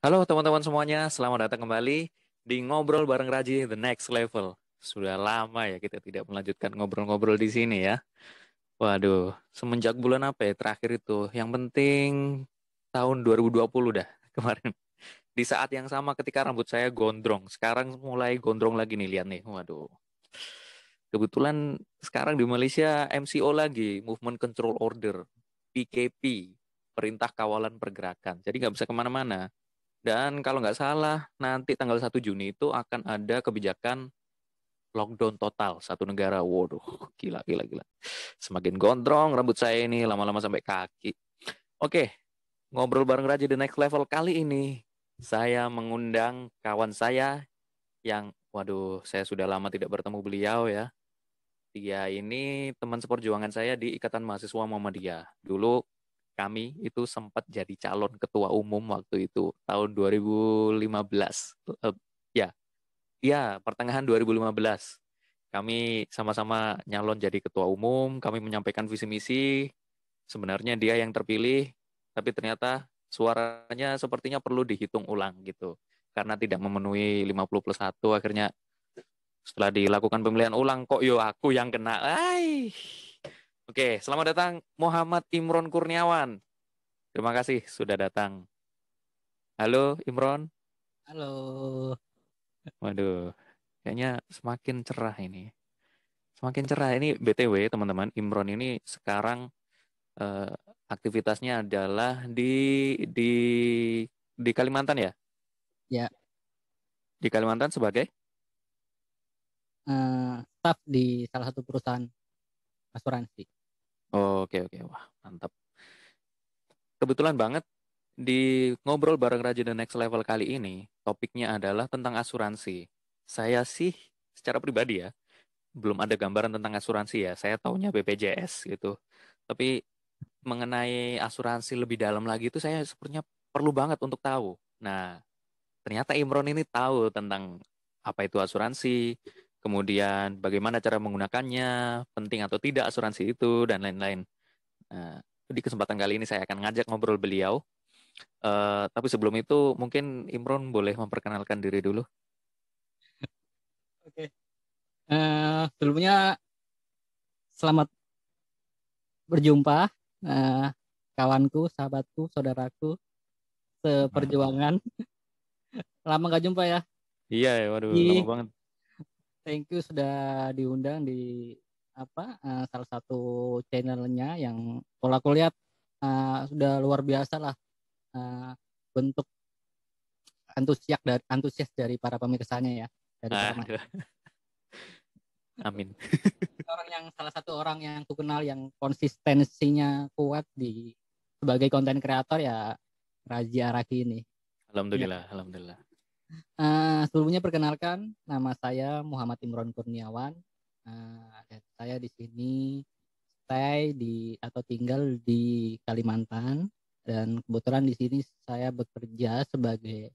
Halo teman-teman semuanya, selamat datang kembali di Ngobrol bareng Raji The Next Level. Sudah lama ya kita tidak melanjutkan ngobrol-ngobrol di sini ya. Waduh, semenjak bulan apa ya terakhir itu? Yang penting tahun 2020 dah kemarin. Di saat yang sama ketika rambut saya gondrong. Sekarang mulai gondrong lagi nih, lihat nih. Waduh. Kebetulan sekarang di Malaysia MCO lagi, Movement Control Order, PKP, Perintah Kawalan Pergerakan. Jadi nggak bisa kemana-mana. Dan kalau nggak salah, nanti tanggal 1 Juni itu akan ada kebijakan lockdown total satu negara. Waduh, gila, gila, gila. Semakin gondrong rambut saya ini, lama-lama sampai kaki. Oke, ngobrol bareng Raja The Next Level kali ini. Saya mengundang kawan saya yang, waduh, saya sudah lama tidak bertemu beliau ya. Dia ini teman seperjuangan saya di Ikatan Mahasiswa Muhammadiyah. Dulu kami itu sempat jadi calon ketua umum waktu itu tahun 2015. Ya, ya, pertengahan 2015. Kami sama-sama nyalon jadi ketua umum, kami menyampaikan visi misi. Sebenarnya dia yang terpilih, tapi ternyata suaranya sepertinya perlu dihitung ulang gitu. Karena tidak memenuhi 50+1, akhirnya setelah dilakukan pemilihan ulang, kok yo aku yang kena. Oke, selamat datang Muhammad Imron Kurniawan. Terima kasih sudah datang. Halo Imron. Halo. Waduh, kayaknya semakin cerah ini. Semakin cerah ini BTW teman-teman. Imron ini sekarang eh, aktivitasnya adalah di di Kalimantan ya. Ya, Di Kalimantan sebagai. staf di salah satu perusahaan asuransi. Oh, oke, oke, wah mantap. Kebetulan banget di ngobrol bareng Raja The Next Level kali ini topiknya adalah tentang asuransi. Saya sih secara pribadi ya belum ada gambaran tentang asuransi ya. Saya taunya BPJS gitu. Tapi mengenai asuransi lebih dalam lagi itu saya sepertinya perlu banget untuk tahu. Nah, ternyata Imron ini tahu tentang apa itu asuransi, kemudian bagaimana cara menggunakannya, penting atau tidak asuransi itu, dan lain-lain. Nah, di kesempatan kali ini saya akan ngajak ngobrol beliau. Tapi sebelum itu mungkin Imron boleh memperkenalkan diri dulu. Oke. Sebelumnya selamat berjumpa, eh, kawanku, sahabatku, saudaraku, seperjuangan. Lama gak jumpa ya. Iya, ya, waduh, lama Di banget. Thank you sudah diundang di salah satu channelnya yang kalau aku lihat sudah luar biasa lah, eh, bentuk antusias dari para pemirsanya ya, dari para Aduh, amin. orang yang salah satu orang yang aku kenal yang konsistensinya kuat di sebagai konten kreator ya, Raji Araki ini. Ya. Alhamdulillah, alhamdulillah. Sebelumnya perkenalkan, nama saya Muhammad Imron Kurniawan. Dan saya di sini stay di atau tinggal di Kalimantan, dan kebetulan di sini saya bekerja sebagai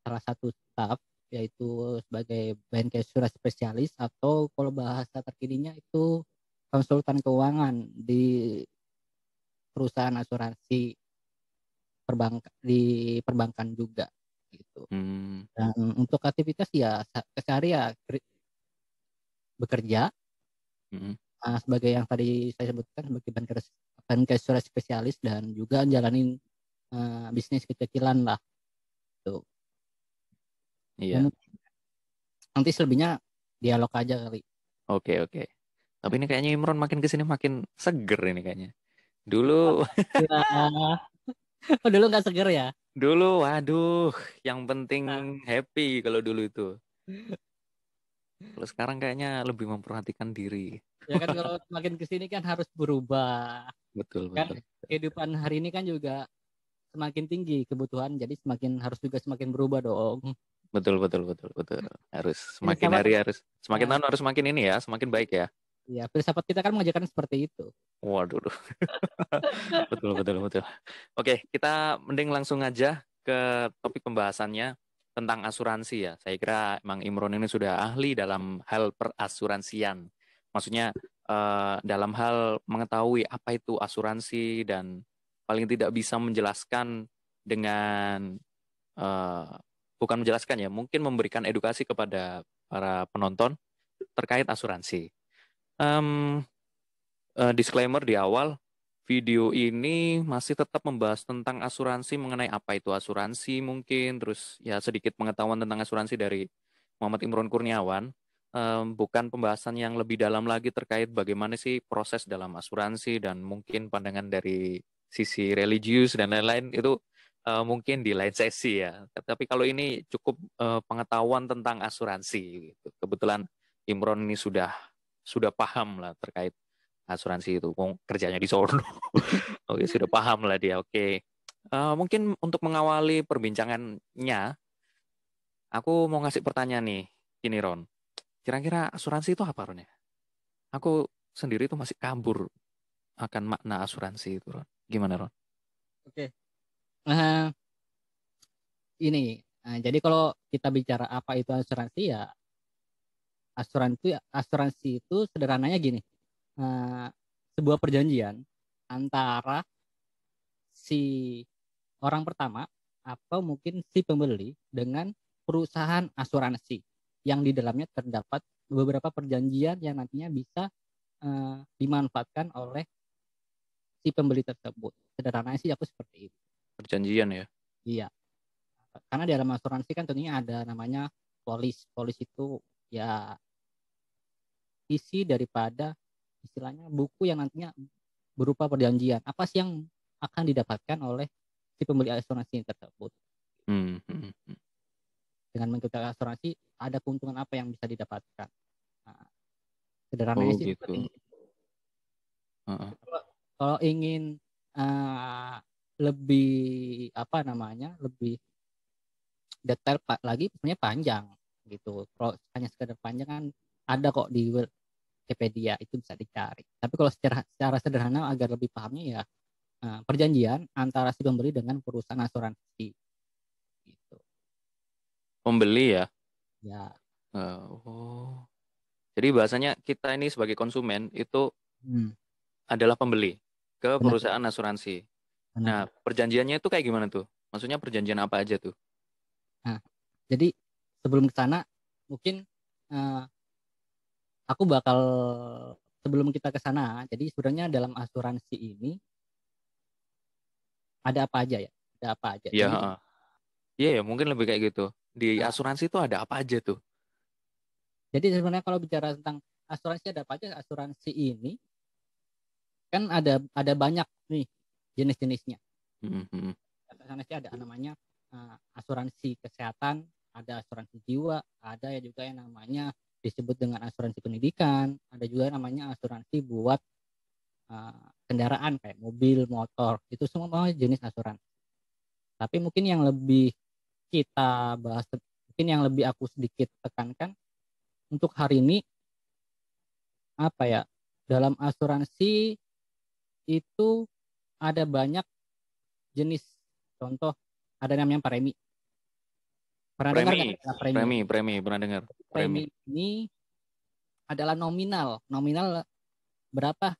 salah satu staff, yaitu sebagai bancassurance spesialis, atau kalau bahasa terkininya itu konsultan keuangan di perusahaan asuransi di perbankan juga gitu. Hmm, Dan untuk aktivitas ya sehari ya bekerja, hmm. sebagai yang tadi saya sebutkan sebagai bancassurance spesialis, dan juga jalanin bisnis kecil-kecilan lah tuh. Iya, Dan nanti selebihnya dialog aja kali. oke, oke. Tapi ini kayaknya Imron makin kesini makin seger ini kayaknya. Dulu, Ya. Oh, dulu nggak seger ya? dulu, waduh, yang penting Nah, happy kalau dulu itu. Kalau sekarang kayaknya lebih memperhatikan diri. ya kan kalau makin kesini kan harus berubah. Betul, Kan betul. kehidupan hari ini kan juga semakin tinggi kebutuhan, jadi semakin harus juga semakin berubah dong. Betul, betul, betul, betul. Harus semakin Filsafat, hari harus semakin eh, tahun harus semakin ini ya, semakin baik ya. ya filsafat kita kan mengajarkan seperti itu. Waduh, betul, betul, betul. Oke, kita mending langsung aja ke topik pembahasannya tentang asuransi ya. Saya kira Mang Imron ini sudah ahli dalam hal perasuransian. Maksudnya dalam hal mengetahui apa itu asuransi dan paling tidak bisa menjelaskan dengan eh, bukan menjelaskan ya, mungkin memberikan edukasi kepada para penonton terkait asuransi. Em, Disclaimer di awal, video ini masih tetap membahas tentang asuransi, mengenai apa itu asuransi mungkin, terus ya sedikit pengetahuan tentang asuransi dari Muhammad Imron Kurniawan. Bukan pembahasan yang lebih dalam lagi terkait bagaimana sih proses dalam asuransi dan mungkin pandangan dari sisi religius dan lain-lain itu mungkin di lain sesi ya. Tapi kalau ini cukup pengetahuan tentang asuransi gitu. Kebetulan Imron ini sudah paham lah terkait asuransi itu. Kerjanya di sono. Oke, sudah paham lah dia. Oke. Mungkin untuk mengawali perbincangannya, aku mau ngasih pertanyaan nih. Gini, Ron. Kira-kira asuransi itu apa, Ron ya? Aku sendiri tuh masih kabur akan makna asuransi itu, Ron. Gimana, Ron? Oke. Nah, ini. Nah, jadi kalau kita bicara apa itu asuransi ya, asuransi itu sederhananya gini. Nah, sebuah perjanjian antara si orang pertama atau mungkin si pembeli dengan perusahaan asuransi yang di dalamnya terdapat beberapa perjanjian yang nantinya bisa dimanfaatkan oleh si pembeli tersebut. Sederhananya sih aku seperti itu. Perjanjian ya. Iya, karena di dalam asuransi kan tentunya ada namanya polis. Polis itu ya isi daripada istilahnya buku yang nantinya berupa perjanjian. Apa sih yang akan didapatkan oleh si pembeli asuransi tersebut? Hmm, hmm, hmm. Dengan mengikuti asuransi ada keuntungan apa yang bisa didapatkan? Nah, sederhananya Oh sih gitu. seperti itu. Heeh. Kalau ingin uh, lebih apa namanya lebih detail lagi sebenarnya panjang gitu. Kalau hanya sekedar panjang kan ada kok di Wikipedia itu bisa dicari. Tapi kalau secara sederhana agar lebih pahamnya ya perjanjian antara si pembeli dengan perusahaan asuransi gitu. Pembeli ya. Ya. Oh. Jadi bahasanya kita ini sebagai konsumen itu Hmm, adalah pembeli ke benar, perusahaan asuransi. benar. Nah, perjanjiannya itu kayak gimana tuh? Maksudnya perjanjian apa aja tuh? Nah, jadi sebelum ke sana mungkin uh, aku bakal sebelum kita ke sana. Jadi sebenarnya dalam asuransi ini ada apa aja ya? Ada apa aja. Iya, Jadi heeh. Iya ya, mungkin lebih kayak gitu. Di uh, asuransi itu ada apa aja tuh? jadi sebenarnya kalau bicara tentang asuransi ada apa aja? Asuransi ini kan ada banyak nih jenis-jenisnya. Hmm, hmm, Asuransi ada namanya asuransi kesehatan, ada asuransi jiwa, ada ya juga yang namanya disebut dengan asuransi pendidikan, ada juga namanya asuransi buat kendaraan kayak mobil, motor, itu semua jenis asuransi. Tapi mungkin yang lebih kita bahas, mungkin yang lebih aku sedikit tekankan untuk hari ini apa ya? Dalam asuransi itu ada banyak jenis. Contoh ada namanya premi. Pernah dengar nggak Premi, istilah premi? premi, pernah dengar? Premi. Premi ini adalah nominal. Nominal berapa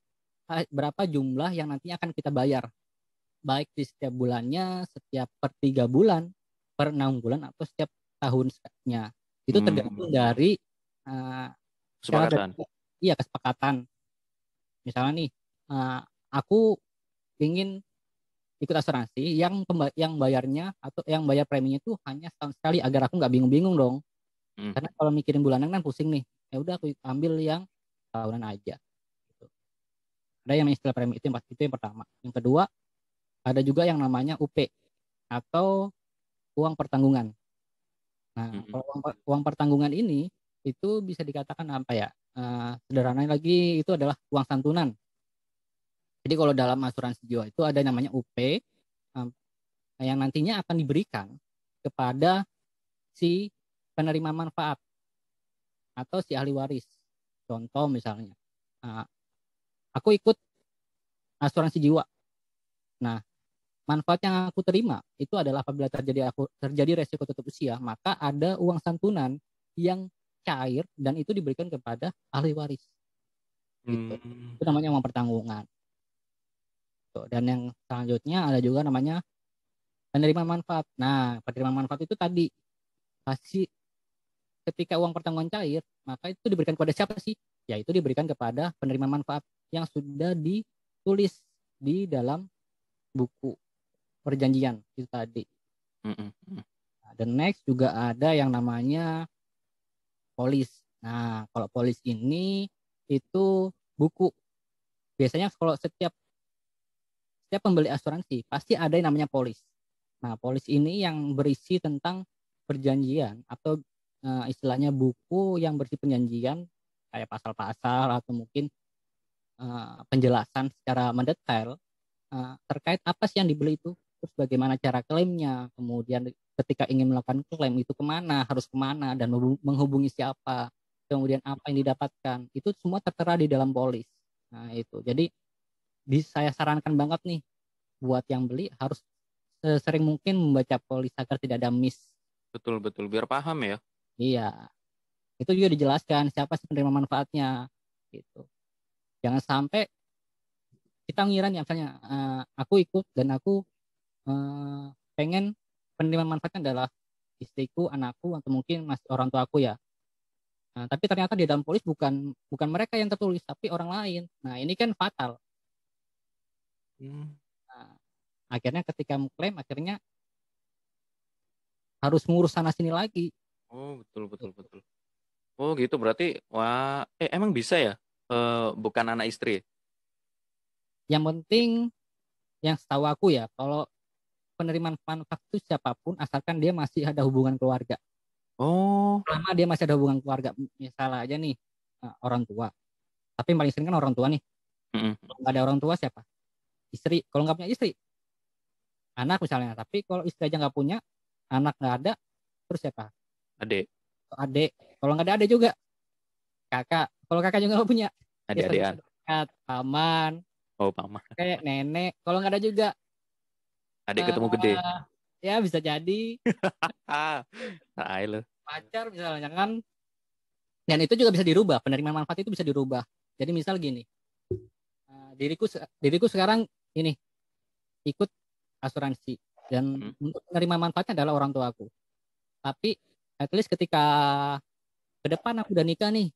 berapa jumlah yang nantinya akan kita bayar. Baik di setiap bulannya, setiap per 3 bulan, per 6 bulan, atau setiap tahunnya. Itu tergantung Hmm, dari uh, syarat dan kesepakatan. iya kesepakatan. Misalnya nih, aku ingin ikut asuransi yang bayarnya atau yang bayar preminya itu hanya setahun sekali agar aku nggak bingung-bingung dong. Hmm. Karena kalau mikirin bulanan kan pusing nih. Ya udah aku ambil yang tahunan aja. Gitu. Ada yang istilah premi itu yang pertama. Yang kedua ada juga yang namanya UP atau uang pertanggungan. Nah, Hmm. kalau uang pertanggungan ini itu bisa dikatakan apa ya? Sederhananya lagi itu adalah uang santunan. Jadi kalau dalam asuransi jiwa itu ada namanya UP yang nantinya akan diberikan kepada si penerima manfaat atau si ahli waris. Contoh misalnya, uh, aku ikut asuransi jiwa. Nah, manfaat yang aku terima itu adalah apabila terjadi resiko tutup usia, maka ada uang santunan yang cair dan itu diberikan kepada ahli waris. Gitu. Hmm. Itu namanya uang pertanggungan. Tuh. Dan yang selanjutnya ada juga namanya penerima manfaat. Nah, penerima manfaat itu tadi pasti ketika uang pertanggungan cair, maka itu diberikan kepada siapa sih? Yaitu diberikan kepada penerima manfaat yang sudah ditulis di dalam buku perjanjian itu tadi. Mm-mm. Nah, dan next juga ada yang namanya polis. Nah, kalau polis ini itu buku. Biasanya kalau setiap pembeli asuransi pasti ada yang namanya polis. Nah, polis ini yang berisi tentang perjanjian atau istilahnya buku yang berisi perjanjian kayak pasal-pasal atau mungkin penjelasan secara mendetail terkait apa sih yang dibeli itu, terus bagaimana cara klaimnya, kemudian ketika ingin melakukan klaim itu kemana, harus kemana, dan menghubungi siapa, kemudian apa yang didapatkan, itu semua tertera di dalam polis. Nah itu, jadi saya sarankan banget nih buat yang beli harus sesering mungkin membaca polis agar tidak ada miss. Betul betul biar paham ya. Iya, itu juga dijelaskan siapa sih penerima manfaatnya, gitu. Jangan sampai kita ngira nih, misalnya aku ikut dan aku pengen penerima manfaatnya adalah istriku, anakku, atau mungkin masih orang tua aku ya. Nah, tapi ternyata di dalam polis bukan bukan mereka yang tertulis, tapi orang lain. Nah, ini kan fatal. Hmm. Nah, akhirnya ketika mengklaim, akhirnya harus ngurus sana sini lagi. Oh betul betul betul. Oh gitu berarti wah emang bisa ya bukan anak istri. Yang penting, yang setahu aku ya, kalau penerimaan manfaat itu siapapun, asalkan dia masih ada hubungan keluarga. Oh. Selama dia masih ada hubungan keluarga, misalnya aja nih orang tua. Tapi yang paling sering kan orang tua nih. Mm-mm. Kalau nggak ada orang tua siapa? Istri. Kalau nggak punya istri, anak misalnya. Tapi kalau istri aja nggak punya, anak nggak ada, terus siapa? Adik. Adik. Kalau nggak ada adik juga, kakak. Kalau kakak juga nggak punya, ya Adik-adikan. saudara dekat, paman, Oh mama. kayak nenek. Kalau nggak ada juga, Adik ketemu gede. eh ya bisa jadi Ah, tai lu. pacar misalnya kan. Dan itu juga bisa dirubah. Penerimaan manfaat itu bisa dirubah. Jadi misal gini, diriku sekarang ini ikut asuransi dan Hmm. untuk menerima manfaatnya adalah orang tua aku. Tapi at least ketika ke depan aku udah nikah nih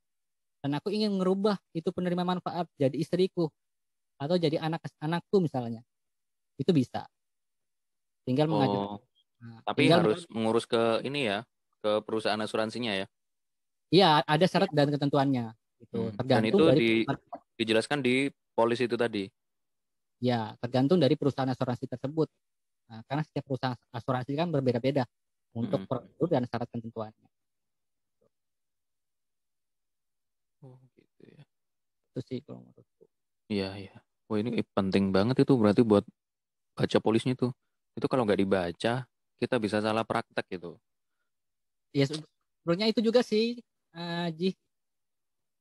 dan aku ingin merubah itu penerima manfaat jadi istriku atau jadi anakku misalnya, itu bisa. Tinggal mengajukan. Oh, Nah, tapi tinggal harus mengurus ke ini ya, ke perusahaan asuransinya ya. iya ada syarat dan ketentuannya. Itu Dan tergantung itu dari dijelaskan di polis itu tadi. tergantung dari perusahaan asuransi tersebut. Nah, karena setiap perusahaan asuransi kan berbeda-beda untuk Mm-mm. prosedur dan syarat ketentuannya. Oh gitu ya. Itu sih kalau menurutku. Iya iya. Wah ini penting banget itu berarti buat baca polisnya tuh. Itu kalau nggak dibaca kita bisa salah praktek gitu. Ya sebenarnya itu juga sih, Ji.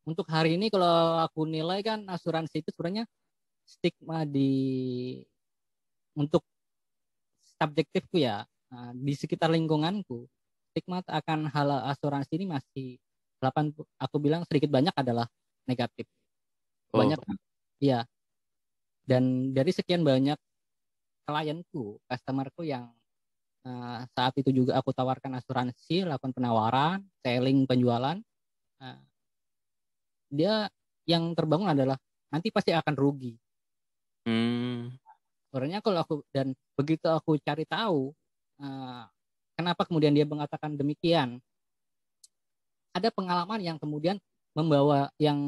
Untuk hari ini kalau aku nilai kan asuransi itu sebenarnya stigma untuk subjektifku ya, di sekitar lingkunganku, stigma akan hal asuransi ini masih 80, aku bilang sedikit banyak adalah negatif. Oh, Banyak ya. Dan dari sekian banyak klienku, customerku yang saat itu juga aku tawarkan asuransi, lakukan penawaran, selling, penjualan, uh, dia yang terbangun adalah nanti pasti akan rugi. hmm, Sebenarnya kalau aku dan begitu aku cari tahu uh, kenapa kemudian dia mengatakan demikian, ada pengalaman yang kemudian yang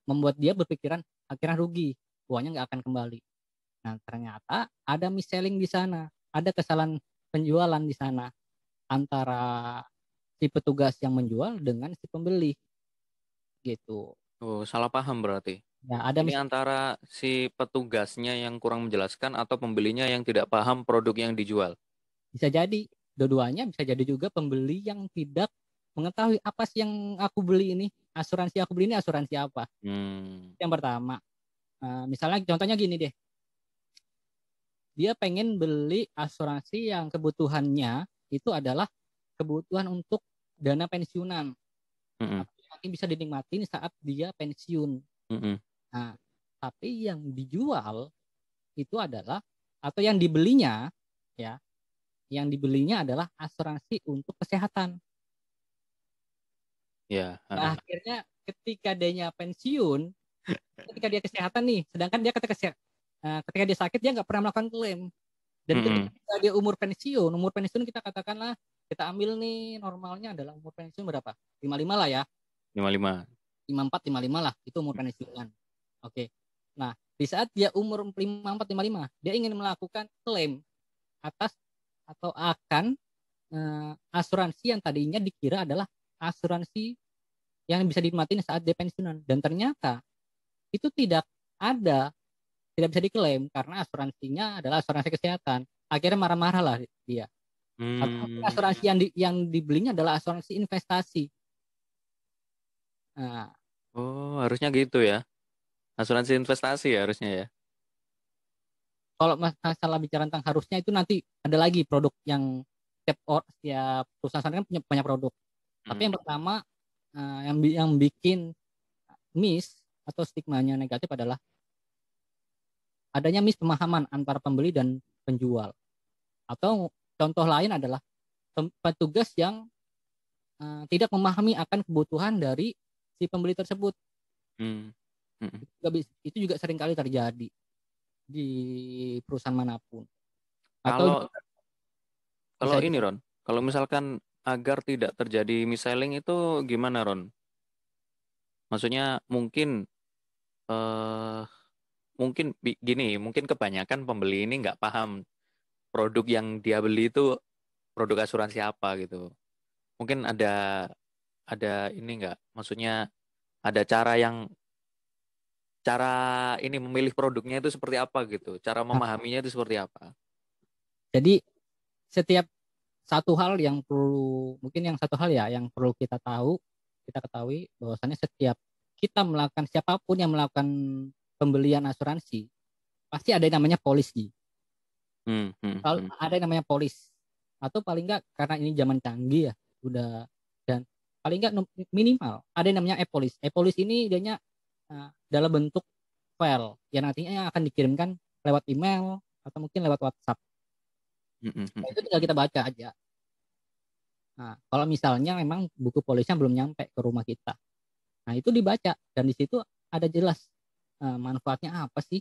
membuat dia berpikiran akhirnya rugi, uangnya nggak akan kembali. Nah ternyata ada mis-selling di sana, ada kesalahan penjualan di sana antara si petugas yang menjual dengan si pembeli gitu. oh salah paham berarti. Ya ada Ini antara si petugasnya yang kurang menjelaskan atau pembelinya yang tidak paham produk yang dijual. bisa jadi dua-duanya, bisa jadi juga pembeli yang tidak mengetahui apa sih yang aku beli ini, asuransi aku beli ini asuransi apa. Hmm, Yang pertama, misalnya contohnya gini deh, dia pengen beli asuransi yang kebutuhannya itu adalah kebutuhan untuk dana pensiunan, mm-mm, tapi nanti bisa dinikmati saat dia pensiun. mm-mm. Nah, tapi yang dijual itu adalah atau yang dibelinya ya, yang dibelinya adalah asuransi untuk kesehatan. Ya. Nah, akhirnya ketika dia pensiun, ketika dia kesehatan nih, sedangkan dia ketika dia sakit dia nggak pernah melakukan klaim. Dan ketika dia umur pensiun kita katakanlah kita ambil nih normalnya adalah umur pensiun berapa? 55 lah ya. 55. 54, 55 lah, itu umur pensiunan. Oke. Nah, di saat dia umur 54, 55, dia ingin melakukan klaim atas atau akan asuransi yang tadinya dikira adalah asuransi yang bisa dinikmatin saat dia pensiunan. Dan ternyata itu tidak bisa diklaim karena asuransinya adalah asuransi kesehatan. Akhirnya marah-marah lah dia. Atau asuransi yang dibelinya adalah asuransi investasi. Nah, harusnya gitu ya. Asuransi investasi ya harusnya ya. kalau masalah bicara tentang harusnya itu nanti ada lagi produk yang setiap perusahaan kan punya produk. Tapi yang pertama yang bikin miss atau stigmanya negatif adalah adanya miss pemahaman antara pembeli dan penjual. Atau contoh lain adalah petugas yang tidak memahami akan kebutuhan dari si pembeli tersebut. Itu juga sering kali terjadi di perusahaan manapun. Kalau ini Ron, kalau misalkan agar tidak terjadi mis-selling itu gimana Ron? Maksudnya mungkin gini, mungkin kebanyakan pembeli ini nggak paham produk yang dia beli itu produk asuransi apa gitu. Mungkin ada ini nggak? Maksudnya ada cara ini memilih produknya itu seperti apa gitu, cara memahaminya itu seperti apa. Jadi setiap satu hal yang perlu yang perlu kita ketahui bahwasannya setiap siapapun yang melakukan pembelian asuransi pasti ada yang namanya polisi. Ada yang namanya polis atau paling enggak karena ini zaman canggih ya udah, dan paling enggak minimal ada yang namanya e-polis. E-polis ini idenya dalam bentuk file yang nantinya akan dikirimkan lewat email atau mungkin lewat WhatsApp. Nah, itu tinggal kita baca aja. Nah, kalau misalnya memang buku polisnya belum nyampe ke rumah kita, nah itu dibaca dan di situ ada jelas manfaatnya apa sih,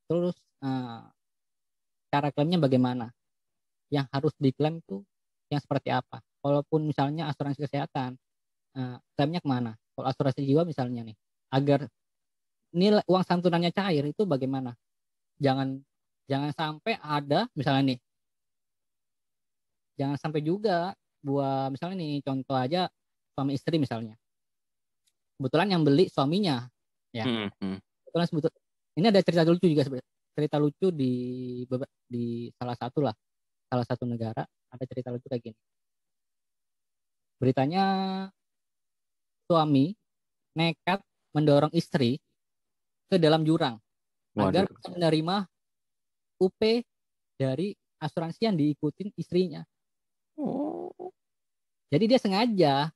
terus cara klaimnya bagaimana, yang harus diklaim tuh yang seperti apa. Walaupun misalnya asuransi kesehatan, klaimnya kemana? Kalau asuransi jiwa misalnya nih, agar nilai uang santunannya cair itu bagaimana? Jangan sampai ada misalnya nih, jangan sampai juga buat misalnya nih contoh aja suami istri misalnya, kebetulan yang beli suaminya ya. Kebetulan ini ada cerita lucu di salah satu negara ada cerita lucu kayak gini. Beritanya suami nekat mendorong istri ke dalam jurang agar menerima UP dari asuransi yang diikutin istrinya. Jadi dia sengaja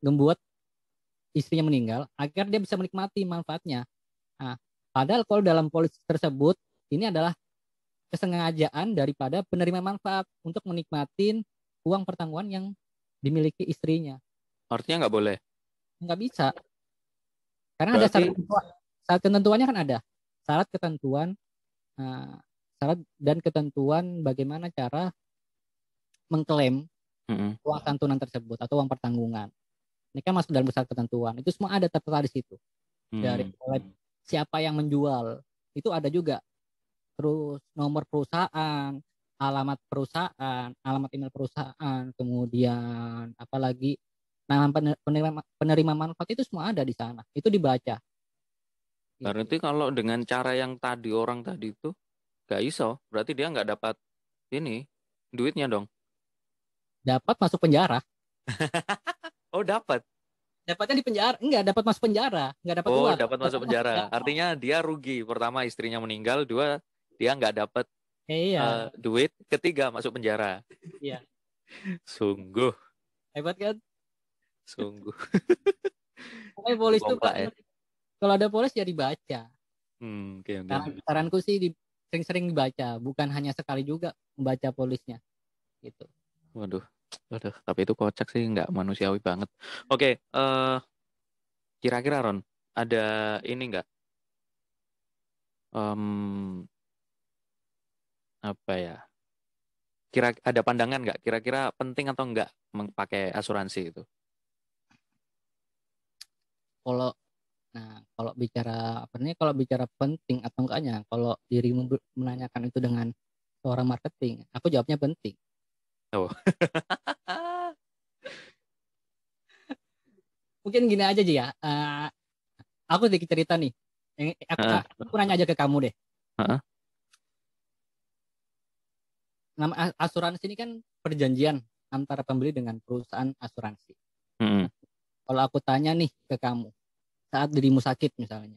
membuat istrinya meninggal agar dia bisa menikmati manfaatnya. Nah, padahal kalau dalam polis tersebut ini adalah kesengajaan daripada penerima manfaat untuk menikmatin uang pertanggungan yang dimiliki istrinya. Artinya nggak boleh? Nggak bisa. Karena berarti ada syarat ketentuannya kan ada. Syarat dan ketentuan bagaimana cara mengklaim uang santunan tersebut atau uang pertanggungan. Ini kan masuk dalam besar ketentuan. Itu semua ada tertera di situ. Dari siapa yang menjual, itu ada juga. Terus nomor perusahaan, alamat perusahaan, alamat email perusahaan, kemudian apalagi nama penerima manfaat, itu semua ada di sana. Itu dibaca. Berarti kalau dengan cara yang tadi orang tadi itu gak iso, berarti dia nggak dapat ini duitnya dong. Dapat masuk penjara. Oh, dapat. Dapatnya di penjara, enggak dapat masuk penjara, enggak dapat uang. Dapat masuk penjara. Artinya dia rugi. Pertama istrinya meninggal, dua dia nggak dapat duit, ketiga masuk penjara. Iya. Sungguh. Hebat kan? Sungguh. Pokoknya polis itu kalau ada polis ya dibaca. Okay. Saranku sih sering-sering dibaca, bukan hanya sekali juga membaca polisnya gitu. Waduh, waduh. Tapi itu kocak sih, nggak manusiawi banget. Oke, kira-kira Ron, ada ini nggak? Em, apa ya? Kira ada pandangan nggak? Kira-kira penting atau nggak pakai asuransi itu? Kalau kalau bicara apa nih, kalau bicara penting atau enggaknya, kalau dirimu menanyakan itu dengan seorang marketing, aku jawabnya penting. Oh. Mungkin gini aja Ji ya. Aku sedikit cerita nih. Heeh, Aku nanya aja ke kamu deh. heeh, Nama asuransi ini kan perjanjian antara pembeli dengan perusahaan asuransi. heeh, Kalau aku tanya nih ke kamu, saat dirimu sakit misalnya,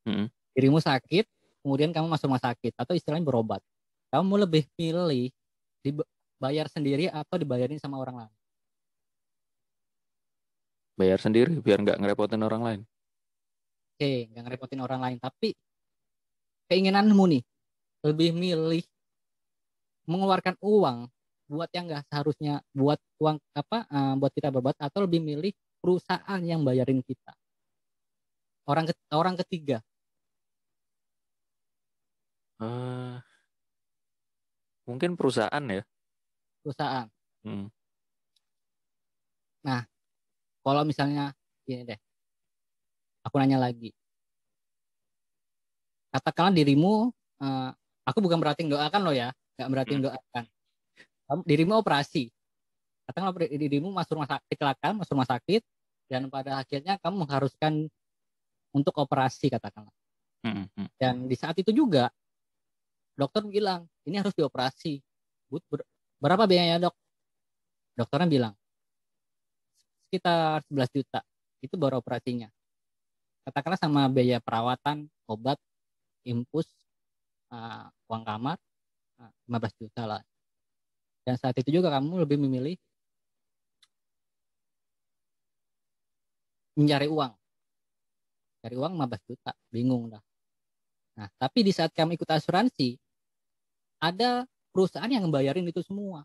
heeh. dirimu sakit, kemudian kamu masuk rumah sakit atau istilahnya berobat, kamu lebih pilih dibayar sendiri atau dibayarin sama orang lain? Bayar sendiri biar nggak ngerepotin orang lain. Oke, nggak ngerepotin orang lain, tapi keinginanmu nih lebih milih mengeluarkan uang buat yang nggak seharusnya, buat uang apa, buat kita berobat, atau lebih milih perusahaan yang bayarin kita, orang ketiga, Eh, mungkin perusahaan ya. perusahaan. Hmm, Nah, kalau misalnya gini deh, aku nanya lagi, katakanlah dirimu, eh, aku bukan berarti doakan lo ya, nggak berarti hmm. doakan, dirimu operasi, katakanlah dirimu masuk rumah sakit, kecelakaan masuk rumah sakit, dan pada akhirnya kamu mengharuskan untuk operasi katakanlah, Hmm, hmm. dan di saat itu juga dokter bilang ini harus dioperasi. Berapa biayanya dok? Dokternya bilang sekitar 11 juta. Itu baru operasinya. Katakanlah sama biaya perawatan, obat, infus, uang kamar, 15 juta lah. Dan saat itu juga kamu lebih memilih mencari uang. Cari uang 15 juta. Bingung dah. Nah, tapi di saat kamu ikut asuransi, ada perusahaan yang membayarin itu semua.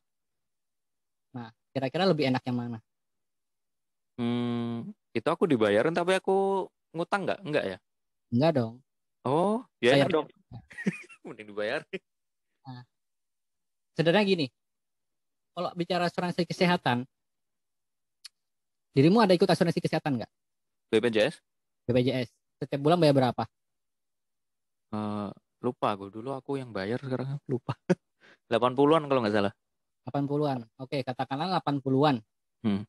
Nah, kira-kira lebih enak yang mana? Itu aku dibayarin tapi aku ngutang nggak? Nggak ya? Enggak dong. Oh, ya enak Bayar. dong. Mending dibayar. Nah, sederhana gini, kalau bicara asuransi kesehatan, dirimu ada ikut asuransi kesehatan nggak? BPJS? BPJS. Setiap bulan bayar berapa? Eh, lupa aku. Dulu aku yang bayar, sekarang aku lupa. 80-an kalau nggak salah. 80-an. Oke, katakanlah 80-an. Hmm.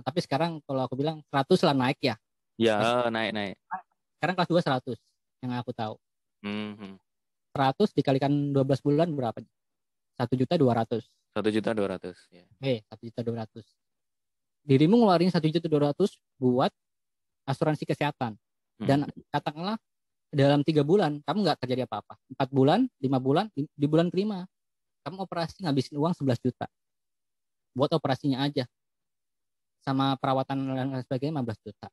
Tapi sekarang kalau aku bilang 100 lah naik ya. Kelas- Ya, naik-naik. Sekarang kelas 2 100 yang aku tahu. Hmm, hmm. 100 dikalikan 12 bulan berapa? 1.200.000. 1.200.000. Ya. Oke, 1.200.000. Dirimu ngeluarin 1.200.000 buat asuransi kesehatan. Hmm. Dan katakanlah dalam 3 bulan kamu nggak terjadi apa-apa. 4 bulan, 5 bulan, di bulan kelima kamu operasi ngabisin uang 11 juta. Buat operasinya aja. Sama perawatan dan lain sebagainya 15 juta.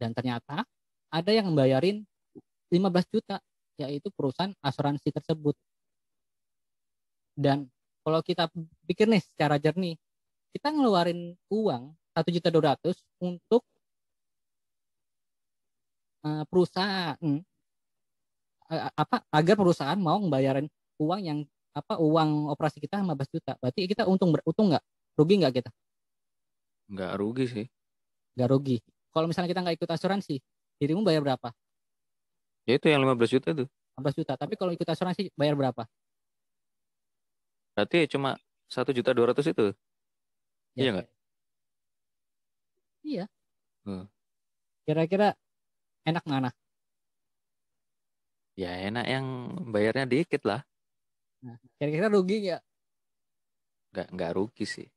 Dan ternyata ada yang membayarin 15 juta, yaitu perusahaan asuransi tersebut. Dan kalau kita pikir nih secara jernih, kita ngeluarin uang 1.200.000 untuk perusahaan, apa, agar perusahaan mau membayarin uang yang apa, uang operasi kita 15 juta. Berarti kita untung nggak? Rugi nggak kita? Nggak rugi sih. Nggak rugi. Kalau misalnya kita nggak ikut asuransi, dirimu bayar berapa? Ya itu yang 15 juta tuh. 15 juta. Tapi kalau ikut asuransi bayar berapa? Berarti cuma 1.200.000 itu. Iya Ya, nggak? iya. Hmm. Kira-kira enak mana? Ya enak yang bayarnya dikit lah. Nah, kira-kira rugi nggak? Nggak rugi sih.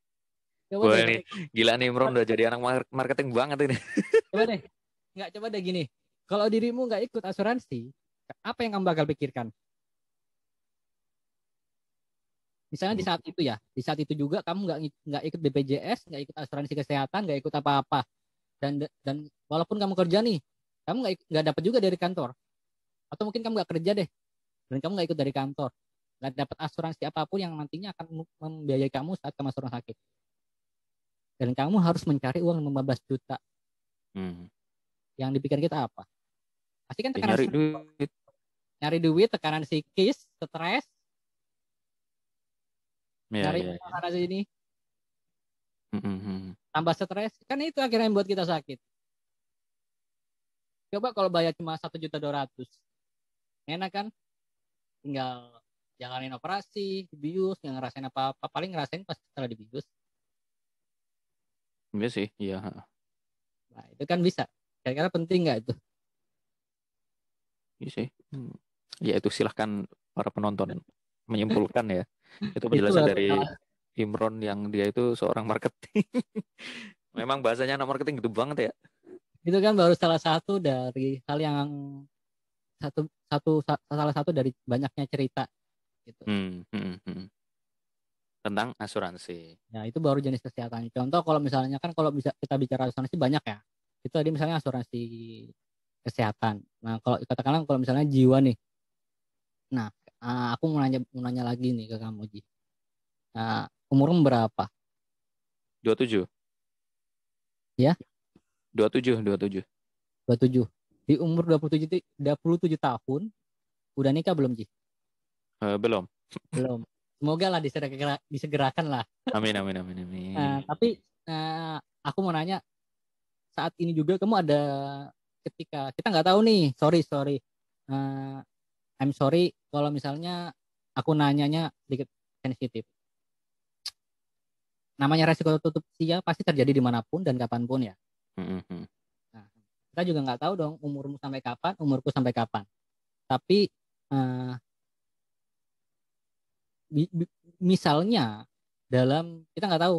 Coba Wah deh, ini gila nih Imron udah jadi anak marketing banget ini. coba deh. Nggak, coba deh gini. Kalau dirimu nggak ikut asuransi, apa yang kamu bakal pikirkan? Misalnya di saat itu ya, di saat itu juga kamu nggak ikut BPJS, nggak ikut asuransi kesehatan, nggak ikut apa-apa. Dan walaupun kamu kerja nih, kamu nggak dapat juga dari kantor. Atau mungkin kamu nggak kerja deh. dan kamu nggak ikut dari kantor, nggak dapat asuransi apapun yang nantinya akan membiayai kamu saat kamu masuk rumah sakit. Dan kamu harus mencari uang 15 juta. Hmm. Yang dipikir kita apa? Pasti kan Ya, tekanan nyari stres. duit. Nyari duit, tekanan psikis, stres, Ya, nyari ya, ya. sana sini, Mm-mm. tambah stres, kan itu akhirnya yang buat kita sakit. Coba kalau bayar cuma 1.200.000, enak kan? Tinggal jalanin operasi, dibius, nggak ngerasain apa-apa, paling ngerasain pas setelah dibius. Iya sih, iya. Nah, itu kan bisa. Kira-kira penting nggak itu? Iya sih. Ya itu silahkan para penonton menyimpulkan ya. Itu Itu penjelasan baru dari salah, Imron yang dia itu seorang marketing. Memang bahasanya anak marketing gitu banget ya. itu kan baru salah satu dari hal yang salah satu dari banyaknya cerita gitu. Hmm, hmm, hmm. Tentang asuransi. Nah, itu baru jenis kesehatan. Contoh kalau misalnya kan kalau bisa kita bicara asuransi banyak ya. Itu tadi misalnya asuransi kesehatan. Nah, kalau katakanlah kalau misalnya jiwa nih. Nah, aku mau nanya lagi nih ke kamu, Ji. Nah, umurmu berapa? 27. Ya, 27, 27. 27. Di umur 27 tahun udah nikah belum, Ji? Belum. Belum. Semoga lah disegerakan lah. Amin, amin, amin, amin. Tapi aku mau nanya saat ini juga kamu ada ketika kita nggak tahu nih, sorry sorry. Eh, I'm sorry kalau misalnya aku nanyanya sedikit sensitif. Namanya resiko tutup usia pasti terjadi dimanapun dan kapanpun ya. Hmm, hmm. Nah, kita juga nggak tahu dong umurmu sampai kapan, umurku sampai kapan. Tapi eh, misalnya dalam kita nggak tahu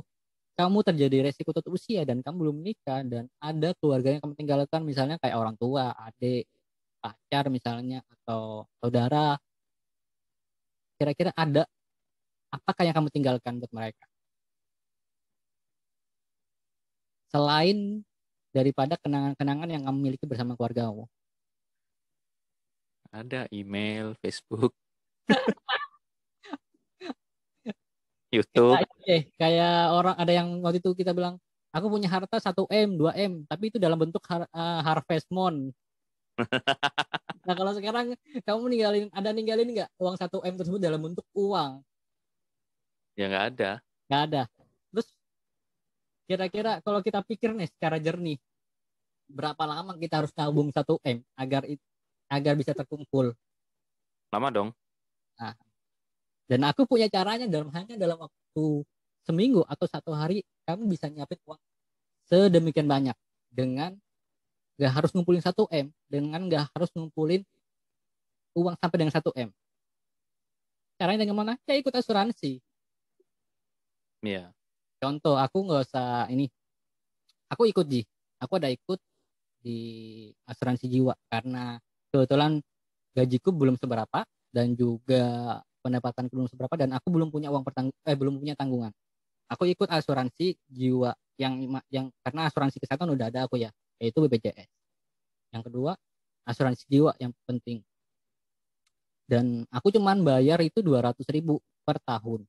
kamu terjadi resiko tutup usia dan kamu belum menikah dan ada keluarga yang kamu tinggalkan misalnya kayak orang tua, adik, pacar misalnya atau saudara, kira-kira ada apakah yang kamu tinggalkan buat mereka selain daripada kenangan-kenangan yang kamu miliki bersama keluargamu. Ada email, Facebook, YouTube. Kayak orang ada yang waktu itu kita bilang aku punya harta 1 M 2 M tapi itu dalam bentuk harvest moon. Nah kalau sekarang kamu ninggalin nggak uang 1 M tersebut dalam bentuk uang? Ya nggak ada. Nggak ada. Terus kira-kira kalau kita pikir nih secara jernih, berapa lama kita harus nabung 1 M agar bisa terkumpul? Lama dong. Nah, dan aku punya caranya hanya dalam waktu seminggu atau 1 hari kamu bisa nyiapin uang sedemikian banyak dengan nggak harus ngumpulin 1 M, dengan nggak harus ngumpulin uang sampai dengan 1 M. Caranya dengan mana? Ya ikut asuransi. Iya. Contoh, aku nggak usah ini, aku ikut aku ada ikut di asuransi jiwa karena kebetulan gajiku belum seberapa dan juga pendapatan belum seberapa dan aku belum punya tanggungan. Aku ikut asuransi jiwa yang karena asuransi kesehatan udah ada aku ya, yaitu BPJS. Yang kedua, asuransi jiwa yang penting. Dan aku cuman bayar itu 200.000 per tahun.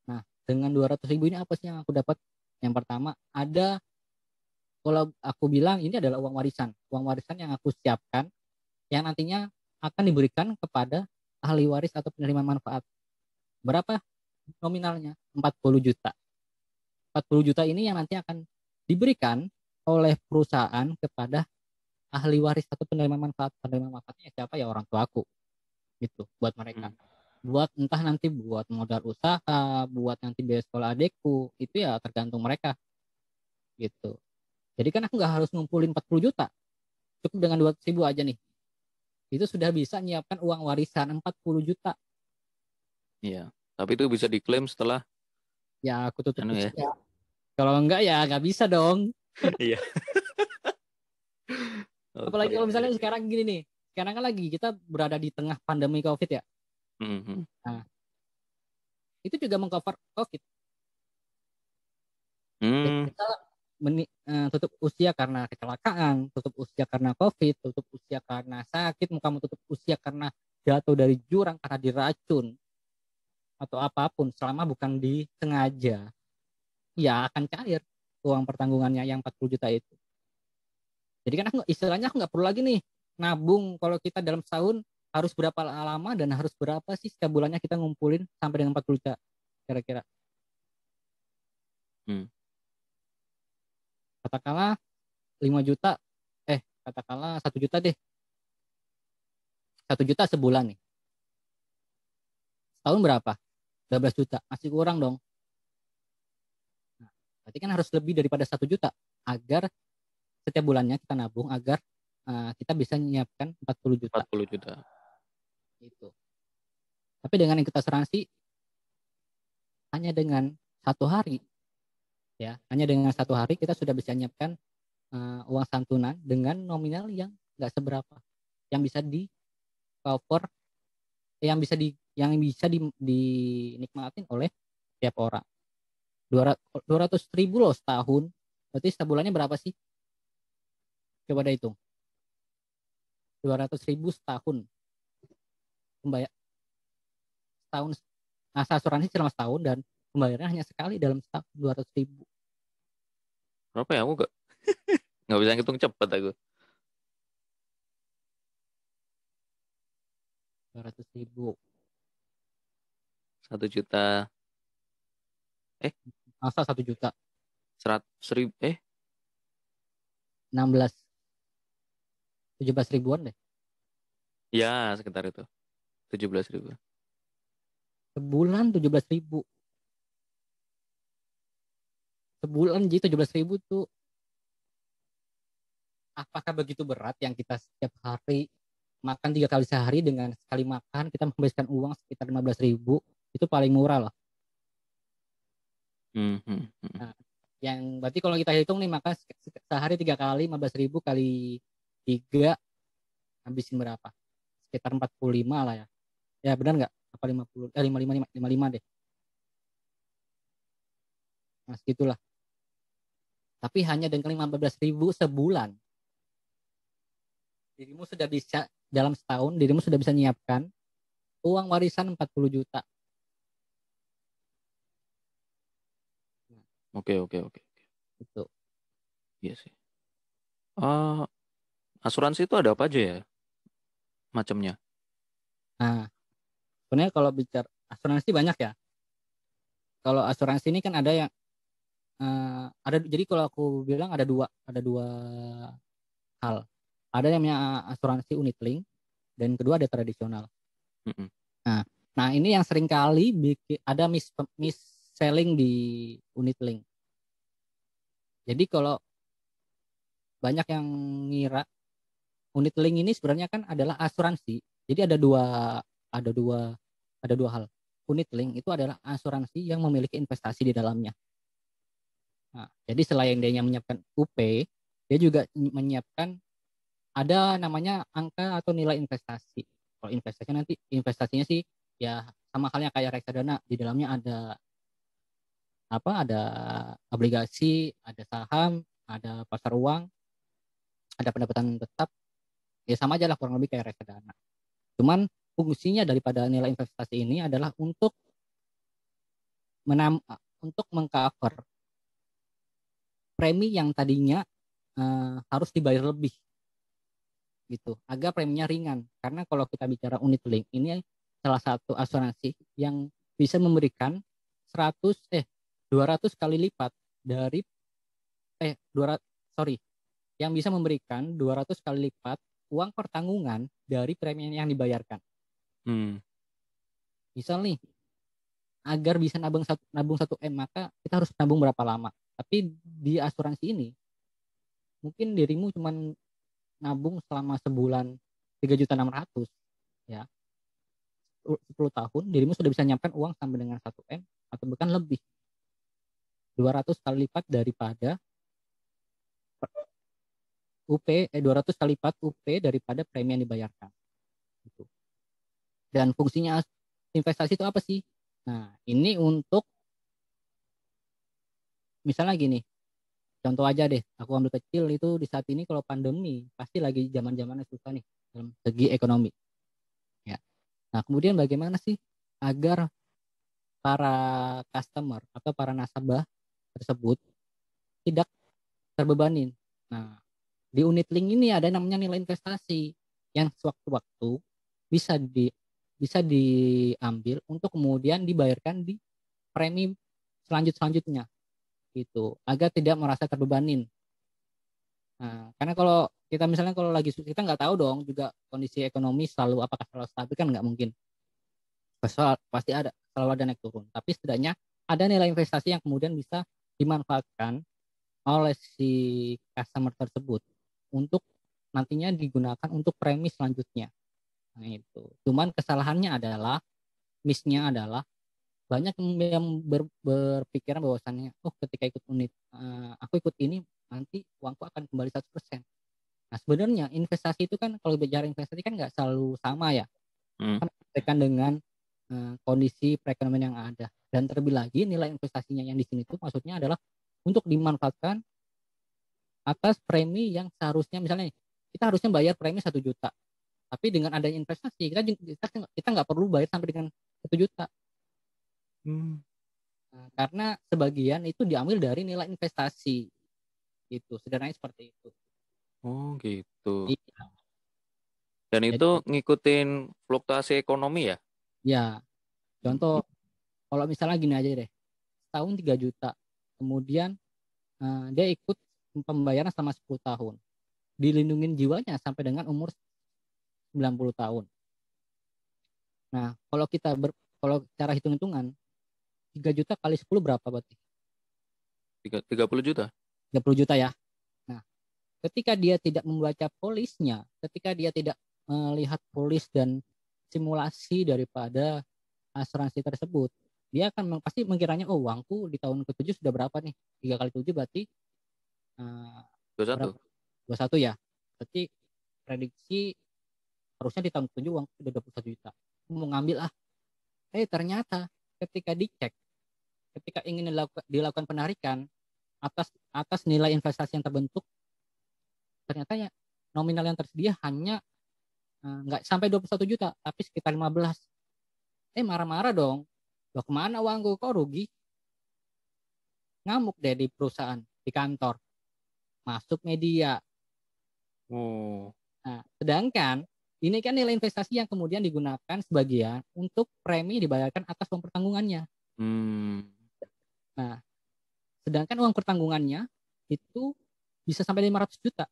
Nah, dengan 200.000 ini apa sih yang aku dapat? Yang pertama, kalau aku bilang ini adalah uang warisan yang aku siapkan, yang nantinya akan diberikan kepada ahli waris atau penerima manfaat. Berapa nominalnya? 40 juta. 40 juta ini yang nanti akan diberikan oleh perusahaan kepada ahli waris atau penerima manfaat. Penerima manfaatnya siapa ya? Orang tuaku. Gitu, buat mereka. Buat entah nanti buat modal usaha, buat nanti biaya sekolah adekku, itu ya tergantung mereka. Gitu. Jadi kan aku nggak harus ngumpulin 40 juta. Cukup dengan 200.000 aja nih. Itu sudah bisa nyiapkan uang warisan 40 juta. Iya. Tapi itu bisa diklaim setelah Ya aku tutup anu ya. usia. Kalau enggak ya nggak bisa dong. Iya. Apalagi Oke. kalau misalnya sekarang gini nih. Sekarang kan lagi kita berada di tengah pandemi COVID ya. Mhm. Nah, itu juga mengcover COVID. Jadi Hmm. kita tutup usia karena kecelakaan, tutup usia karena COVID, tutup usia karena sakit, kamu tutup usia karena jatuh dari jurang karena diracun atau apapun, selama bukan disengaja, ya akan cair uang pertanggungannya yang 40 juta itu. Jadi kan aku istilahnya aku nggak perlu lagi nih nabung. Kalau kita dalam setahun harus berapa lama dan harus berapa sih setiap bulannya kita ngumpulin sampai dengan 40 juta kira-kira. Hmm. Katakanlah 5 juta, katakanlah 1 juta deh. 1 juta sebulan nih. Setahun berapa? 12 juta. Masih kurang dong. Nah, berarti kan harus lebih daripada 1 juta agar setiap bulannya kita nabung agar kita bisa menyiapkan 40 juta. 40 juta. Itu. Tapi dengan ikut asuransi hanya dengan 1 hari, ya, hanya dengan 1 hari kita sudah bisa menyiapkan uang santunan dengan nominal yang nggak seberapa, yang bisa di cover, yang bisa dinikmatin oleh tiap orang. 200.000 loh setahun, berarti setiap bulannya berapa sih? Coba deh hitung. 200.000 setahun, pembayar setahun, masa asuransi selama setahun dan pembayarannya hanya sekali dalam setahun. 200.000. Berapa ya? Aku nggak bisa ngitung cepet aku. 200.000. 1 juta. Masa 1 juta? 100.000. 16, 17 ribuan deh. Ya sekitar itu. 17.000. Sebulan 17.000. Sebulan jadi 17.000 tuh, apakah begitu berat yang kita setiap hari makan 3 kali sehari, dengan sekali makan kita menghabiskan uang sekitar 15.000, itu paling murah loh. Nah, yang berarti kalau kita hitung nih, maka sehari 3 kali 15.000 kali 3 habisin berapa? Sekitar 45 lah ya. Ya benar nggak? Apa 50? 55 deh. Nah segitulah. Tapi hanya dengan 15.000 sebulan, dirimu sudah bisa, dalam setahun dirimu sudah bisa menyiapkan uang warisan 40 juta. Oke. Itu. Iya sih. Asuransi itu ada apa aja ya macamnya? Nah, sebenarnya kalau bicara asuransi banyak ya. Kalau asuransi ini kan ada yang jadi kalau aku bilang ada dua hal. Ada yang namanya asuransi unit link dan kedua ada tradisional. Mm-mm. Nah, ini yang sering kali ada miss selling di unit link. Jadi kalau banyak yang ngira unit link ini sebenarnya kan adalah asuransi. Jadi ada dua ada dua hal. Unit link itu adalah asuransi yang memiliki investasi di dalamnya. Nah, jadi selain dia menyiapkan UP, dia juga menyiapkan, ada namanya angka atau nilai investasi. Kalau investasinya sih ya sama halnya kayak reksadana, di dalamnya ada ada obligasi, ada saham, ada pasar uang, ada pendapatan tetap. Ya sama aja lah kurang lebih kayak reksadana. Cuman fungsinya daripada nilai investasi ini adalah untuk mengcover premi yang tadinya harus dibayar lebih gitu, agar preminya ringan. Karena kalau kita bicara unit link, ini salah satu asuransi yang bisa memberikan 200 kali lipat dari 200 sorry yang bisa memberikan 200 kali lipat uang pertanggungan dari premi yang dibayarkan. Misal nih, agar bisa nabung 1 M, maka kita harus nabung berapa lama. Tapi di asuransi ini mungkin dirimu cuma nabung selama sebulan 3.600.000, ya. 10 tahun dirimu sudah bisa nyiapkan uang sampai dengan 1 M atau bahkan lebih. 200 kali lipat daripada UP 200 kali lipat UP daripada premi yang dibayarkan. Gitu. Dan fungsinya investasi itu apa sih? Nah, ini untuk misalnya gini, contoh aja deh, aku ambil kecil, itu di saat ini kalau pandemi pasti lagi zaman-zamannya susah nih dalam segi ekonomi. Ya. Nah, kemudian bagaimana sih agar para customer atau para nasabah tersebut tidak terbebanin? Nah, di unit link ini ada namanya nilai investasi yang sewaktu-waktu bisa diambil untuk kemudian dibayarkan di premi selanjutnya gitu, agar tidak merasa terbebanin. Nah, karena kalau kita misalnya kalau lagi kita nggak tahu dong juga kondisi ekonomi selalu apakah selalu stabil, kan nggak mungkin. Pasti ada, selalu ada naik turun. Tapi setidaknya ada nilai investasi yang kemudian bisa dimanfaatkan oleh si customer tersebut untuk nantinya digunakan untuk premi selanjutnya. Nah itu. Cuman kesalahannya adalah, miss-nya adalah banyak yang berpikiran bahwasannya, oh ketika ikut unit, aku ikut ini nanti uangku akan kembali 100%. Nah sebenarnya investasi itu kan, kalau bicara investasi kan nggak selalu sama ya, Hmm. kan berkaitan dengan kondisi perekonomian yang ada. Dan terlebih lagi nilai investasinya yang di sini itu maksudnya adalah untuk dimanfaatkan atas premi yang seharusnya, misalnya kita harusnya bayar premi 1 juta, tapi dengan adanya investasi kita nggak perlu bayar sampai dengan 1 juta. Hmm. Nah, karena sebagian itu diambil dari nilai investasi, gitu sederhananya seperti itu. Oh gitu. Iya. Dan Jadi itu ngikutin fluktuasi ekonomi ya? ya, Hmm. contoh kalau misalnya gini aja deh, tahun 3 juta, kemudian dia ikut pembayaran selama 10 tahun, dilindungin jiwanya sampai dengan umur 90 tahun. Nah, kalau cara hitung-hitungan, 3 juta kali 10 berapa berarti? 30 juta. 30 juta ya. Nah, ketika dia tidak membaca polisnya, ketika dia tidak melihat polis dan simulasi daripada asuransi tersebut, dia akan pasti mengiranya, oh uangku di tahun ke-7 sudah berapa nih? 3 kali 7 berarti eh, berapa? 21. 21 ya. Berarti prediksi harusnya di tahun ke-7 uang sudah 21 juta. Mau ngambil ah. Ternyata ketika dicek, ketika ingin dilakukan penarikan atas atas nilai investasi yang terbentuk, ternyata ya nominal yang tersedia hanya nggak sampai 21 juta, tapi sekitar 15. Marah-marah dong. Loh kemana uangku? Kok rugi? Ngamuk deh di perusahaan, di kantor. Masuk media. Oh. Nah, sedangkan ini kan nilai investasi yang kemudian digunakan sebagian untuk premi dibayarkan atas uang pertanggungannya. Hmm. Nah, sedangkan uang pertanggungannya itu bisa sampai 500 juta.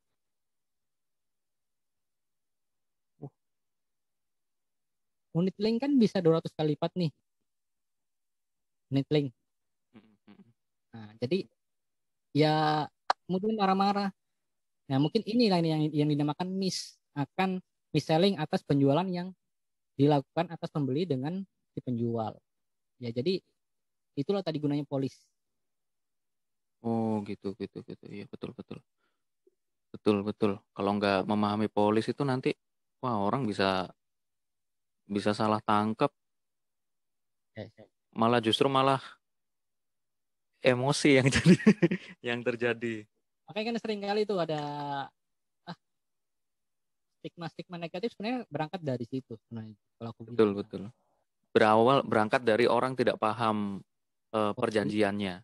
Unit link kan bisa 200 kali lipat nih, unit link. Nah, jadi ya kemudian marah-marah. Nah, mungkin inilah yang dinamakan akan mis-selling atas penjualan yang dilakukan atas pembeli dengan si penjual. Ya, jadi itulah tadi gunanya polis. Oh gitu gitu gitu. Iya betul betul. Betul betul. Kalau nggak memahami polis itu nanti wah orang bisa bisa salah tangkap, Ya, ya. malah justru malah emosi yang jadi yang terjadi. Makanya kan sering kali itu ada stigma-stigma negatif sebenarnya berangkat dari situ sebenarnya kalau aku Betul bilang. betul. Berawal berangkat dari orang tidak paham Polis, perjanjiannya.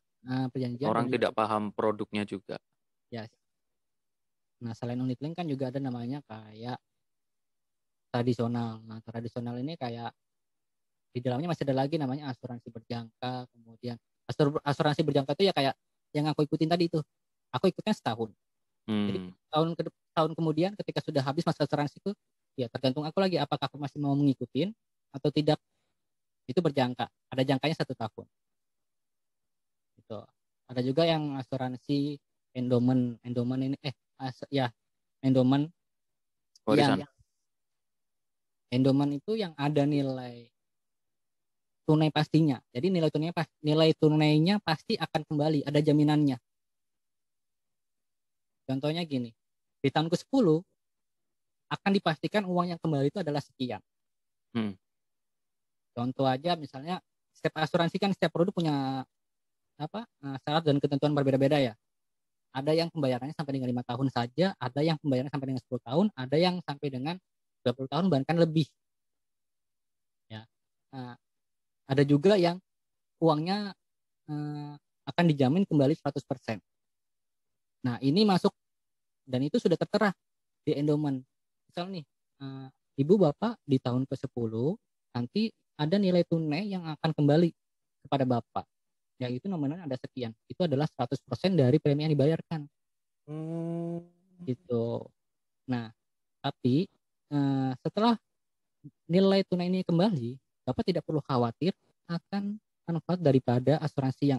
perjanjian dan Orang juga tidak paham produknya juga. ya. Nah, selain unit link kan juga ada namanya kayak tradisional. Nah, tradisional ini kayak di dalamnya masih ada lagi namanya asuransi berjangka, kemudian asuransi berjangka itu ya kayak yang aku ikutin tadi itu. Aku ikutnya setahun. Jadi Hmm. tahun kemudian ketika sudah habis masa asuransi itu, ya tergantung aku lagi apakah aku masih mau mengikutin atau tidak. Itu berjangka. Ada jangkanya 1 tahun. Gitu. Ada juga yang asuransi endowment, endowment ini ya endowment yang Warisan. endowment itu yang ada nilai tunai pastinya. Jadi nilai tunainya pasti akan kembali, ada jaminannya. Contohnya gini, di tahun ke-10 akan dipastikan uang yang kembali itu adalah sekian. Hmm. Contoh aja misalnya setiap asuransi kan setiap produk punya syarat dan ketentuan berbeda-beda ya. Ada yang pembayarannya sampai dengan 5 tahun saja, ada yang pembayarannya sampai dengan 10 tahun, ada yang sampai dengan 20 tahun bahkan lebih. Nah, ada juga yang uangnya akan dijamin kembali 100%. Nah, ini masuk dan itu sudah tertera di endowment. Misal nih, ibu bapak di tahun ke-10 nanti ada nilai tunai yang akan kembali kepada bapak. Yang itu nominalnya ada sekian. Itu adalah 100% dari premi yang dibayarkan. Gitu. Nah, tapi setelah nilai tunai ini kembali, bapak tidak perlu khawatir akan manfaat daripada asuransi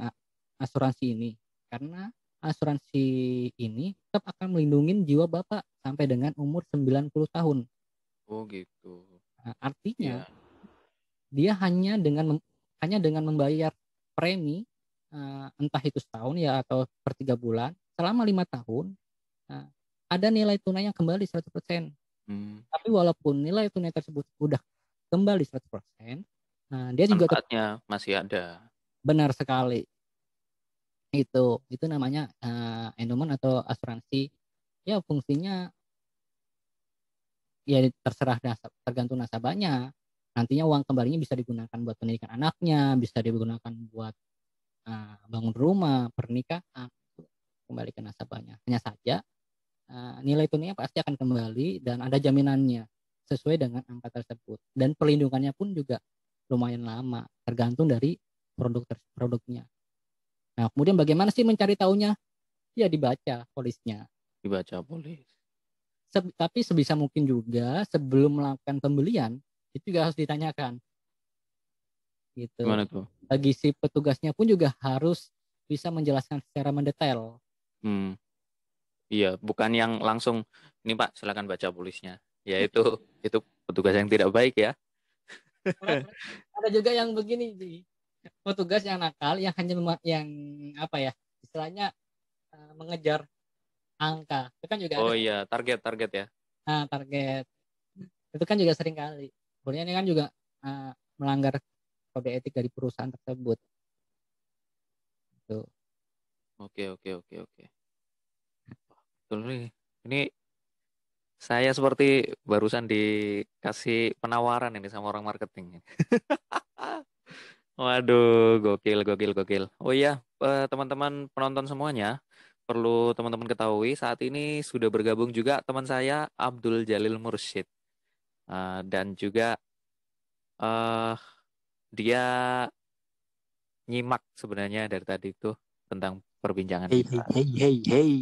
ini. Karena asuransi ini tetap akan melindungi jiwa bapak sampai dengan umur 90 tahun. Oh gitu. Nah, artinya Iya. dia hanya dengan membayar premi entah itu setahun ya atau per 3 bulan selama 5 tahun, ada nilai tunai yang kembali 100%. Tapi walaupun nilai tunai tersebut sudah kembali 100%, dia juga Manfaatnya masih ada. benar sekali. Itu namanya endowment atau asuransi. Ya fungsinya ya terserah tergantung nasabahnya. Nantinya uang kembalinya bisa digunakan buat pendidikan anaknya, bisa digunakan buat bangun rumah, pernikahan, kembali ke nasabahnya. Hanya saja nilai tunainya pasti akan kembali dan ada jaminannya sesuai dengan angka tersebut. Dan perlindungannya pun juga lumayan lama, tergantung dari produknya. Nah, kemudian bagaimana sih mencari tahunya? Ya dibaca polisnya. Dibaca polis. Tapi sebisa mungkin juga sebelum melakukan pembelian itu juga harus ditanyakan. Gitu. Gimana tuh? Bagi si petugasnya pun juga harus bisa menjelaskan secara mendetail. Iya, bukan yang langsung ini Pak, silakan baca polisnya. Ya itu petugas yang tidak baik ya. Ada juga yang begini sih, petugas yang nakal yang hanya yang apa ya istilahnya mengejar angka itu kan juga ada. Oh iya, target ya. Target itu kan juga sering kali. Sebenarnya ini kan juga melanggar kode etik dari perusahaan tersebut. Tuh. Oke. Betul nih. Ini saya seperti barusan dikasih penawaran ini sama orang marketing. Waduh, gokil. Oh iya, teman-teman penonton semuanya, perlu teman-teman ketahui saat ini sudah bergabung juga teman saya Abdul Jalil Mursyid. Dan juga eh dia nyimak sebenarnya dari tadi itu tentang perbincangan Hey, kita. hey, hey, hey,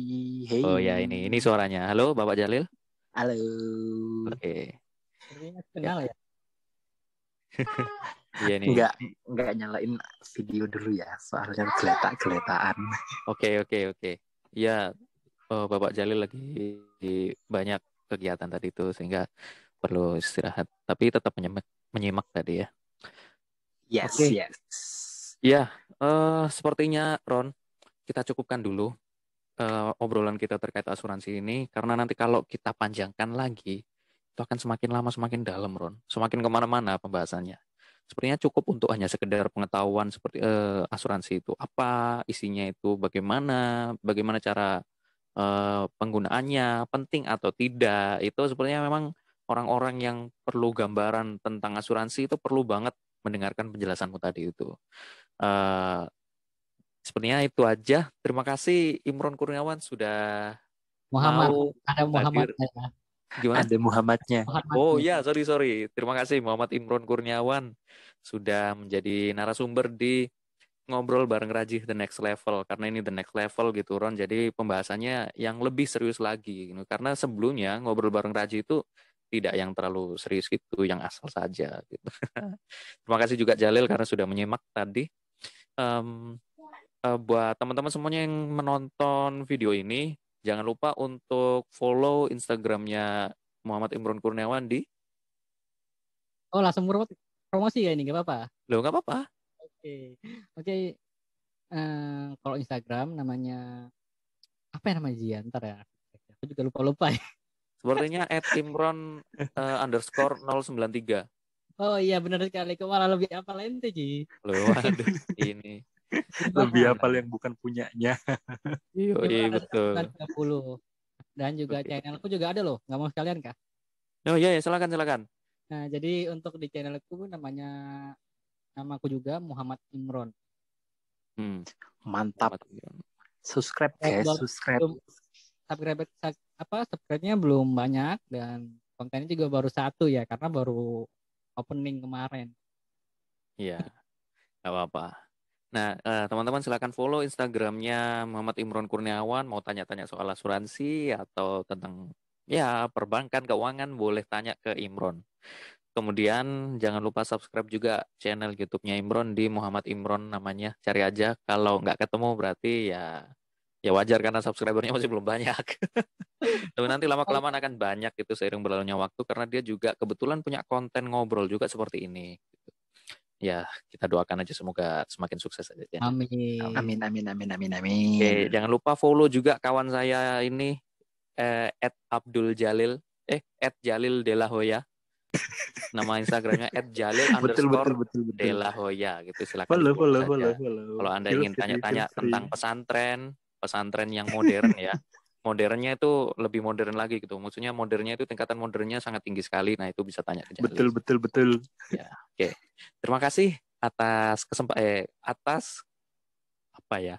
hey. Oh ya, ini suaranya. Halo Bapak Jalil. Halo. Oke. Sepertinya Ya. kenal ya. Iya nih. Enggak nyalain video dulu ya, soalnya geletak-geletakan. Oke. Ya, Bapak Jalil lagi banyak kegiatan tadi itu sehingga perlu istirahat. Tapi tetap menyimak tadi ya. Yes, Oke. yes. Ya, sepertinya Ron, kita cukupkan dulu obrolan kita terkait asuransi ini karena nanti kalau kita panjangkan lagi itu akan semakin lama semakin dalam Ron, semakin kemana-mana pembahasannya. Sepertinya cukup untuk hanya sekedar pengetahuan seperti asuransi itu apa, isinya itu bagaimana cara penggunaannya, penting atau tidak. Itu sepertinya memang orang-orang yang perlu gambaran tentang asuransi itu perlu banget mendengarkan penjelasanmu tadi itu. Uh, Sepertinya itu aja. Terima kasih Imron Kurniawan sudah Muhammad, mau ada Muhammad hadir. ya. Gimana? Ada Muhammadnya. Oh ya, sorry. Terima kasih Muhammad Imron Kurniawan sudah menjadi narasumber di Ngobrol Bareng Rajih The Next Level. Karena ini The Next Level gitu Ron. Jadi pembahasannya yang lebih serius lagi. Gitu. Karena sebelumnya Ngobrol Bareng Rajih itu tidak yang terlalu serius gitu, yang asal saja. Gitu. Terima kasih juga Jalil karena sudah menyimak tadi. Buat teman-teman semuanya yang menonton video ini, jangan lupa untuk follow Instagramnya Muhammad Imron Kurniawan di... Oh langsung promosi ya ini nggak apa-apa. Loh, nggak apa-apa. Oke. Kalau Instagram namanya apa ya namanya Jian? Ntar ya. Aku juga lupa ya. Sepertinya @imron _093. Oh iya benar sekali. Kok malah lebih apa lain tuh Ji? Loh, waduh, ini. Lebih hafal yang bukan punyanya. Iya, betul. 30. Dan juga channelku juga ada loh. Nggak mau sekalian kah? Oh iya, silakan. Nah, jadi untuk di channelku namaku juga Muhammad Imron. Mantap. Subscribe guys, subscribe. Subscribe-nya belum banyak dan kontennya juga baru satu ya karena baru opening kemarin. Iya, nggak apa-apa. Nah, teman-teman silakan follow Instagramnya Muhammad Imron Kurniawan. Mau tanya-tanya soal asuransi atau tentang ya perbankan, keuangan, boleh tanya ke Imron. Kemudian jangan lupa subscribe juga channel YouTube-nya Imron di Muhammad Imron namanya. Cari aja. Kalau nggak ketemu berarti ya wajar karena subscribernya masih belum banyak. Tapi nanti lama-kelamaan akan banyak itu seiring berlalunya waktu karena dia juga kebetulan punya konten ngobrol juga seperti ini. Ya, kita doakan aja semoga semakin sukses aja ya. Amin. Amin, amin, amin, amin, Oke, amin. jangan lupa follow juga kawan saya ini @Abdul Jalil @Jalil De La Hoya. Nama Instagramnya Betul, @Jalil_De betul. La Hoya gitu. Silakan Follow, di-follow follow, follow, saja. follow. Kalau Anda Feel ingin free, tanya-tanya feel free. tentang pesantren yang modern ya. Modernnya itu lebih modern lagi gitu. Maksudnya modernnya itu tingkatan modernnya sangat tinggi sekali. Nah, itu bisa tanya ke Jalil. Betul. Ya, oke. Terima kasih atas atas apa ya?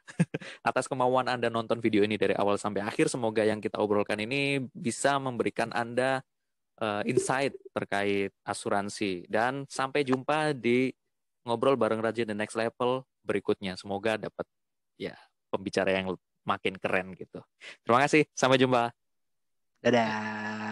Atas kemauan Anda nonton video ini dari awal sampai akhir. Semoga yang kita obrolkan ini bisa memberikan Anda insight terkait asuransi. Dan sampai jumpa di ngobrol bareng Raja The Next Level berikutnya. Semoga dapat ya pembicara yang makin keren gitu. Terima kasih. Sampai jumpa. Dadah.